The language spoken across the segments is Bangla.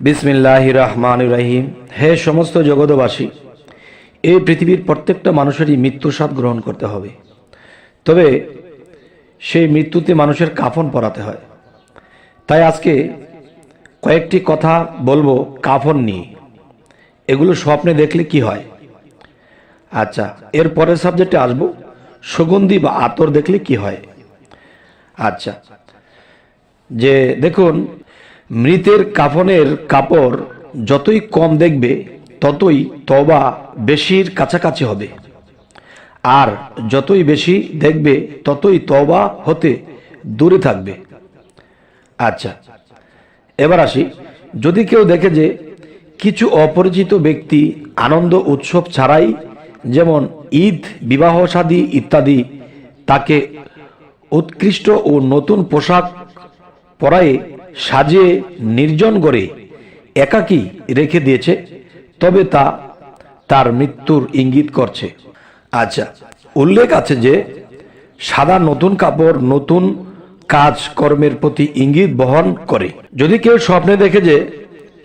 বিসমিল্লাহির রহমানির রহিম। হে সমস্ত জগৎবাসী, এই পৃথিবীর প্রত্যেকটা মানুষেরই মৃত্যুর স্বাদ গ্রহণ করতে হবে। তবে সেই মৃত্যুতে মানুষের কাফন পরাতে হয়। তাই আজকে কয়েকটি কথা বলবো কাফন নিয়ে। এগুলো স্বপ্নে দেখলে কি হয়। আচ্ছা, এর পরের সাবজেক্টে আসবো সুগন্ধি বা আতর দেখলে কি হয়। আচ্ছা, যে দেখুন, মৃতের কাফনের কাপড় যতই কম দেখবে ততই তওবা বেশির কাছাকাছি হবে, আর যতই বেশি দেখবে ততই তওবা হতে দূরে থাকবে। আচ্ছা, এবার আসি, যদি কেউ দেখে যে কিছু অপরিচিত ব্যক্তি আনন্দ উৎসব ছাড়াই, যেমন ঈদ, বিবাহ শাদী ইত্যাদি, তাকে উৎকৃষ্ট ও নতুন পোশাক পরায়ে সাজিয়ে নির্জন করে একাকী রেখে দিয়েছে, তবে তা তার মৃত্যুর ইঙ্গিত করছে। আচ্ছা, উল্লেখ আছে যে সাদা নতুন কাপড় নতুন কাজ কর্মের প্রতি ইঙ্গিত বহন করে। যদি কেউ স্বপ্নে দেখে যে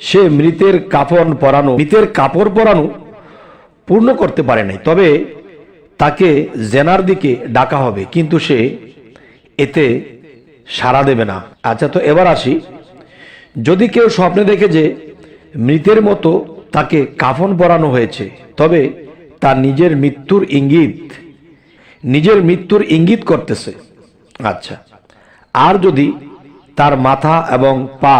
সে মৃতের কাপড় পরানো পূর্ণ করতে পারে নাই, তবে তাকে জেনার দিকে ডাকা হবে, কিন্তু সে এতে সাড়া দেবে না। আচ্ছা, তো এবার আসি, যদি কেউ স্বপ্নে দেখে যে মৃতের মতো তাকে কাফন পরানো হয়েছে, তবে তার নিজের মৃত্যুর ইঙ্গিত করতেছে। আচ্ছা, আর যদি তার মাথা এবং পা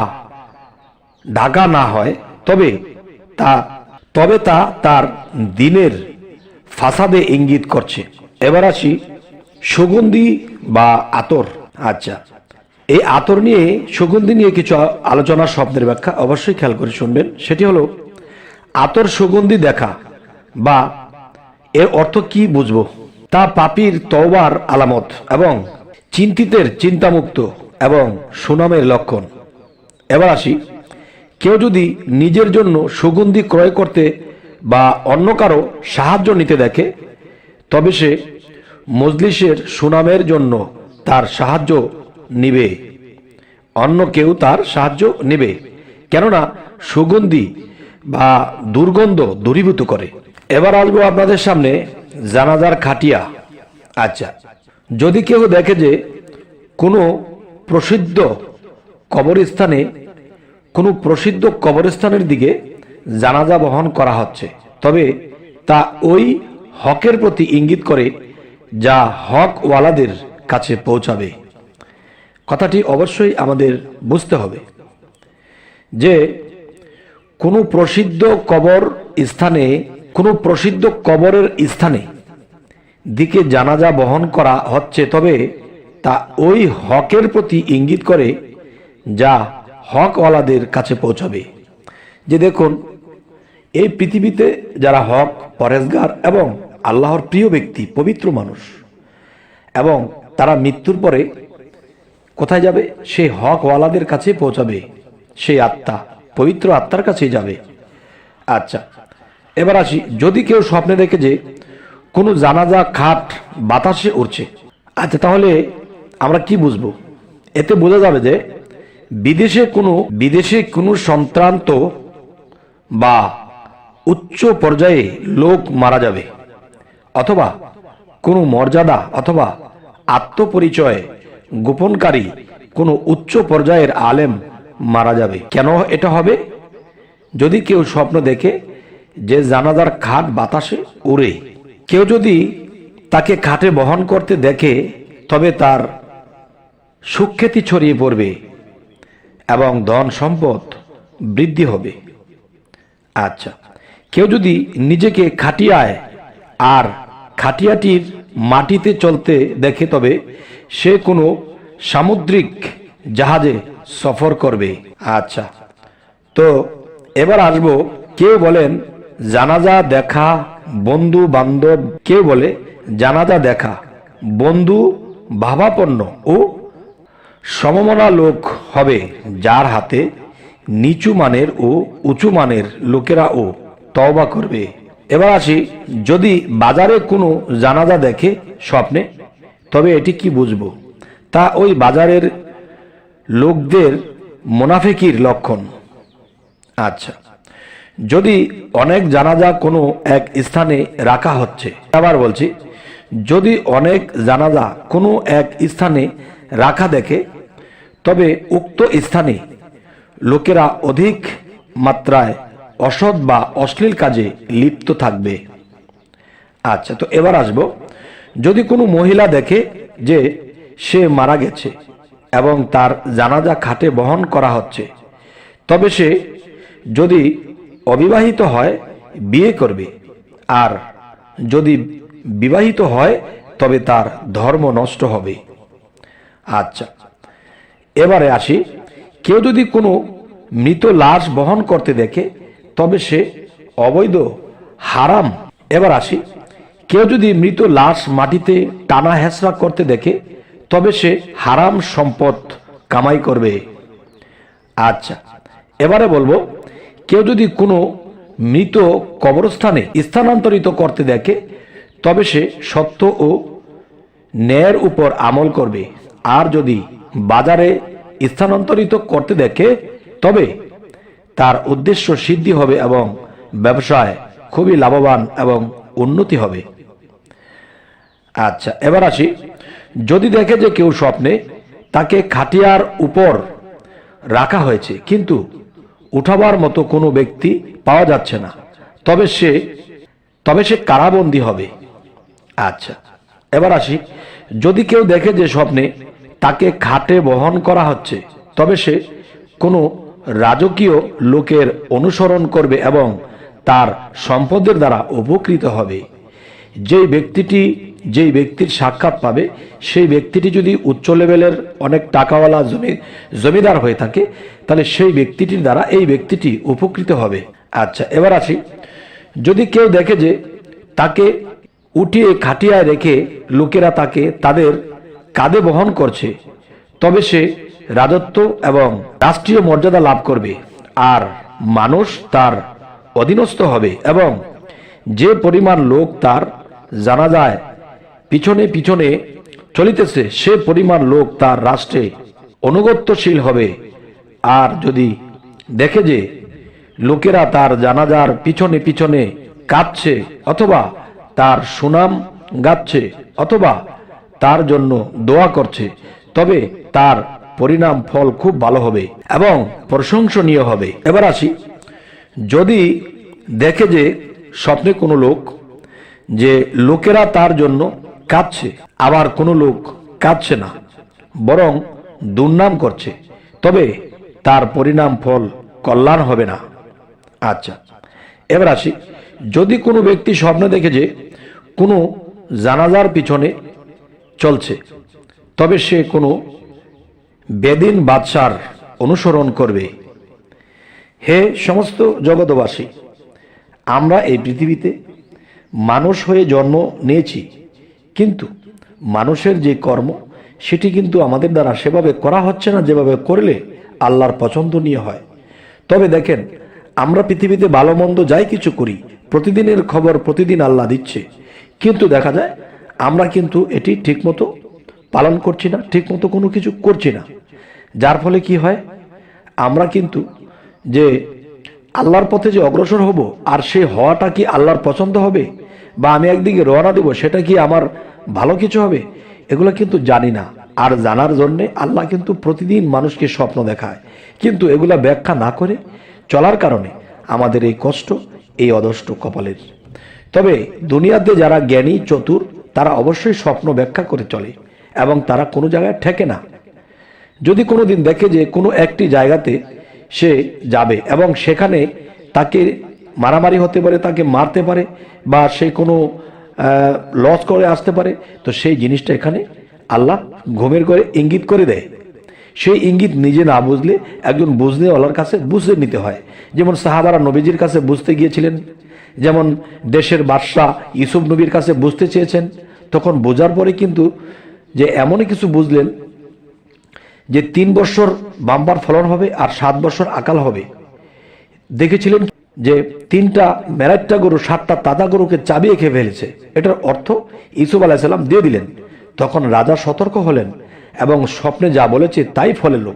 ঢাকা না হয়, তবে তা তার দিনের ফাসাদে ইঙ্গিত করছে। এবার আসি সুগন্ধি বা আতর। আচ্ছা, এই আতর নিয়ে, সুগন্ধি নিয়ে কিছু আলোচনা, শব্দের ব্যাখ্যা অবশ্যই খেয়াল করে শুনবেন। সেটি হলো, আতর সুগন্ধি দেখা বা এর অর্থ কি বুঝবো, তা পাপীর তওবার আলামত এবং চিন্তিতের চিন্তামুক্ত এবং সুনামের লক্ষণ। এবার আসি, কেউ যদি নিজের জন্য সুগন্ধি ক্রয় করতে বা অন্য কারো সাহায্য নিতে দেখে, তবে সে মজলিসের সুনামের জন্য তার সাহায্য নিবে, অন্য কেউ তার সাহায্য নেবে, কেননা সুগন্ধি বা দুর্গন্ধ দূরীভূত করে। এবার আসবো আপনাদের সামনে জানাজার খাটিয়া। আচ্ছা, যদি কেউ দেখে যে কোনো প্রসিদ্ধ কবরস্থানের দিকে জানাজা বহন করা হচ্ছে, তবে তা ওই হকের প্রতি ইঙ্গিত করে যা হকওয়ালাদের কাছে পৌঁছাবে। কথাটি অবশ্যই আমাদের বুঝতে হবে যে কোনো প্রসিদ্ধ কবরের স্থানে দিকে জানাজা বহন করা হচ্ছে, তবে তা ওই হকের প্রতি ইঙ্গিত করে যা হকওয়ালাদের কাছে পৌঁছাবে। যে দেখুন, এই পৃথিবীতে যারা হক, পরেজগার এবং আল্লাহর প্রিয় ব্যক্তি, পবিত্র মানুষ, এবং তারা মৃত্যুর পরে কোথায় যাবে? সেই হকওয়ালাদের কাছে পৌঁছাবে, সেই আত্মা পবিত্র আত্মার কাছে যাবে। আচ্ছা, এবার আসি, যদি কেউ স্বপ্নে দেখে যে কোনো জানাজা খাট বাতাসে উড়ছে, আচ্ছা, তাহলে আমরা কি বুঝবো? এতে বোঝা যাবে যে বিদেশে কোনো সন্ত্রান্ত বা উচ্চ পর্যায়ে লোক মারা যাবে, অথবা কোনো মর্যাদা অথবা আত্মপরিচয় গোপনকারী কোনো উচ্চ পর্যায়ের আলেম মারা যাবে। কেন এটা হবে? যদি কেউ স্বপ্ন দেখে যে জানাজার খাট বাতাসে উড়ে, কেউ যদি তাকে খাটে বহন করতে দেখে, তবে তার সুখ্যাতি ছড়িয়ে পড়বে এবং ধন সম্পদ বৃদ্ধি হবে। আচ্ছা, কেউ যদি নিজেকে খাটিয়ায় আর খাটিয়াটির মাটিতে চলতে দেখে, তবে সে কোনো সামুদ্রিক জাহাজে সফর করবে। আচ্ছা, তো এবার আসবো, কেউ বলেন জানাজা দেখা বন্ধু বান্ধব, কেউ বলে জানাজা দেখা বন্ধু ভাবাপন্ন ও সমমনা লোক হবে, যার হাতে নিচু মানের ও উঁচু মানের লোকেরা ও তওবা করবে। এবার আসি, যদি বাজারে কোনো জানাজা দেখে স্বপ্নে, তবে এটি কি বুঝবো? তা ওই বাজারের লোকদের মুনাফিকির লক্ষণ। আচ্ছা, যদি অনেক জানাজা কোনো এক স্থানে রাখা হচ্ছে, আবার বলছি, যদি অনেক জানাজা কোনো এক স্থানে রাখা দেখে, তবে উক্ত স্থানে লোকেরা অধিক মাত্রায় অসৎ বা অশ্লীল কাজে লিপ্ত থাকবে। আচ্ছা, তো এবার আসব, যদি কোনো মহিলা দেখে যে সে মারা গেছে এবং তার জানাজা খাটে বহন করা হচ্ছে, তবে সে যদি অবিবাহিত হয় বিয়ে করবে, আর যদি বিবাহিত হয় তবে তার ধর্ম নষ্ট হবে। আচ্ছা, এবারে আসি, কেউ যদি কোনো মৃত লাশ বহন করতে দেখে, তবে সে অবৈধ হারাম। এবার আসি, কেউ যদি মৃত লাশ মাটিতে টানা হেঁচড়া করতে দেখে, তবে সে হারাম সম্পদ কামাই করবে। আচ্ছা, এবারে বলবো, কেউ যদি কোনো মৃত কবরস্থানে স্থানান্তরিত করতে দেখে, তবে সে সত্য ও ন্যায়ের উপর আমল করবে, আর যদি বাজারে স্থানান্তরিত করতে দেখে, তবে তার উদ্দেশ্য সিদ্ধি হবে এবং ব্যবসায় খুবই লাভবান এবং উন্নতি হবে। আচ্ছা, এবার আসি, যদি দেখে যে কেউ স্বপ্নে তাকে খাটিয়ার উপর রাখা হয়েছে কিন্তু উঠাবার মতো কোনো ব্যক্তি পাওয়া যাচ্ছে না, তবে সে কারাবন্দী হবে। আচ্ছা, এবার আসি, যদি কেউ দেখে যে স্বপ্নে তাকে খাটে বহন করা হচ্ছে, তবে সে কোনো রাজকীয় লোকের অনুসরণ করবে এবং তার সম্পদের দ্বারা উপকৃত হবে। যেই ব্যক্তির সাক্ষাৎ পাবে, সেই ব্যক্তিটি যদি উচ্চ লেভেলের অনেক টাকাওয়ালা জমিদার হয়ে থাকে, তাহলে সেই ব্যক্তিটির দ্বারা এই ব্যক্তিটি উপকৃত হবে। আচ্ছা, এবার আসি, যদি কেউ দেখে যে তাকে উঠিয়ে খাটিয়ায় রেখে লোকেরা তাকে তাদের কাঁধে বহন করছে, তবে সে রাজত্ব এবং রাষ্ট্রীয় মর্যাদা লাভ করবে, আর মানুষ তার অধীনস্থ হবে, এবং যে পরিমাণ লোক তার জানাজায় পিছনে পিছনে চলিতেছে, সে পরিমাণ লোক তার রাষ্ট্রে অনুগত্যশীল হবে। আর যদি দেখে যে লোকেরা তার জানাজার পিছনে পিছনে কাঁদছে, অথবা তার সুনাম গাচ্ছে, অথবা তার জন্য দোয়া করছে, তবে তার পরিণাম ফল খুব ভালো হবে এবং প্রশংসনীয় হবে। এবার আসি, যদি দেখে যে স্বপ্নে কোনো লোক যে লোকেরা তার জন্য কাঁদছে, আবার কোনো লোক কাঁদছে না বরং দুর্নাম করছে, তবে তার পরিণাম ফল কল্যাণ হবে না। আচ্ছা, এবার আসি, যদি কোনো ব্যক্তি স্বপ্নে দেখে যে কোনো জানাজার পিছনে চলছে, তবে সে কোনো বেদিন বাদশার অনুসরণ করবে। হে সমস্ত জগৎবাসী, আমরা এই পৃথিবীতে মানুষ হয়ে জন্ম নিয়েছি, কিন্তু মানুষের যে কর্ম সেটি কিন্তু আমাদের দ্বারা সেভাবে করা হচ্ছে না যেভাবে করলে আল্লাহর পছন্দনীয় হয়। তবে দেখেন, আমরা পৃথিবীতে ভালো মন্দ যাই কিছু করি, প্রতিদিনের খবর প্রতিদিন আল্লাহ দিচ্ছে, কিন্তু দেখা যায় আমরা কিন্তু এটি ঠিকমতো পালন করছি না, ঠিকমতো কোনো কিছু করছি না। যার ফলে কি হয়, আমরা কিন্তু যে আল্লাহর পথে যে অগ্রসর হব, আর সেই হওয়াটা কি আল্লাহর পছন্দ হবে, বা আমি একদিকে রওনা দেব, সেটা কি আমার ভালো কিছু হবে, এগুলো কিন্তু জানি না। আর জানার জন্যে আল্লাহ কিন্তু প্রতিদিন মানুষকে স্বপ্ন দেখায়, কিন্তু এগুলা ব্যাখ্যা না করে চলার কারণে আমাদের এই কষ্ট, এই অদষ্ট কপালের। তবে দুনিয়াতে যারা জ্ঞানী চতুর, তারা অবশ্যই স্বপ্ন ব্যাখ্যা করে চলে এবং তারা কোনো জায়গায় ঠেকে না। যদি কোনো দিন দেখে যে কোনো একটি জায়গাতে সে যাবে এবং সেখানে তাকে মারামারি হতে পারে, তাকে মারতে পারে, বা সে কোনো লস করে আসতে পারে, তো সেই জিনিসটা এখানে আল্লাহ ঘুমের করে ইঙ্গিত করে দেয়। সেই ইঙ্গিত নিজে না বুঝলে একজন বুঝনেওয়ালার কাছে বুঝতে নিতে হয়। যেমন সাহাবারা নবীজির কাছে বুঝতে গিয়েছিলেন, যেমন দেশের বাদশাহ ইউসুফ নবীর কাছে বুঝতে চেয়েছেন, তখন বোঝার পরে কিন্তু যে এমনই কিছু বুঝলেন যে 3 বছর বাম্পার ফলন হবে আর 7 বছর আকাল হবে। দেখেছিলেন যে 3টা মেরাট্টা গরু 7টা তাজা গরুকে চাবিয়ে খেয়ে ফেলেছে, এটার অর্থ ইউসুফ আলাইহিস সালাম দিয়ে দিলেন। তখন রাজা সতর্ক হলেন এবং স্বপ্নে যা বলেছে তাই ফলেলো।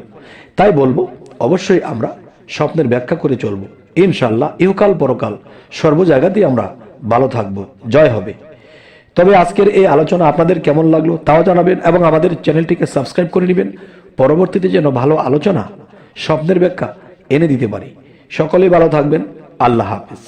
তাই বলবো, অবশ্যই আমরা স্বপ্নের ব্যাখ্যা করে চলব। ইনশাআল্লাহ ইহকাল পরকাল সর্ব জায়গাতেই আমরা ভালো থাকব, জয় হবে। তবে আজকের এই আলোচনা আপনাদের কেমন লাগলো তাও জানাবেন এবং আমাদের চ্যানেলটিকে সাবস্ক্রাইব করে নেবেন, পরবর্তীতে যেন ভালো আলোচনা, স্বপ্নের ব্যাখ্যা এনে দিতে পারি। সকলেই ভালো থাকবেন। আল্লাহ হাফেজ।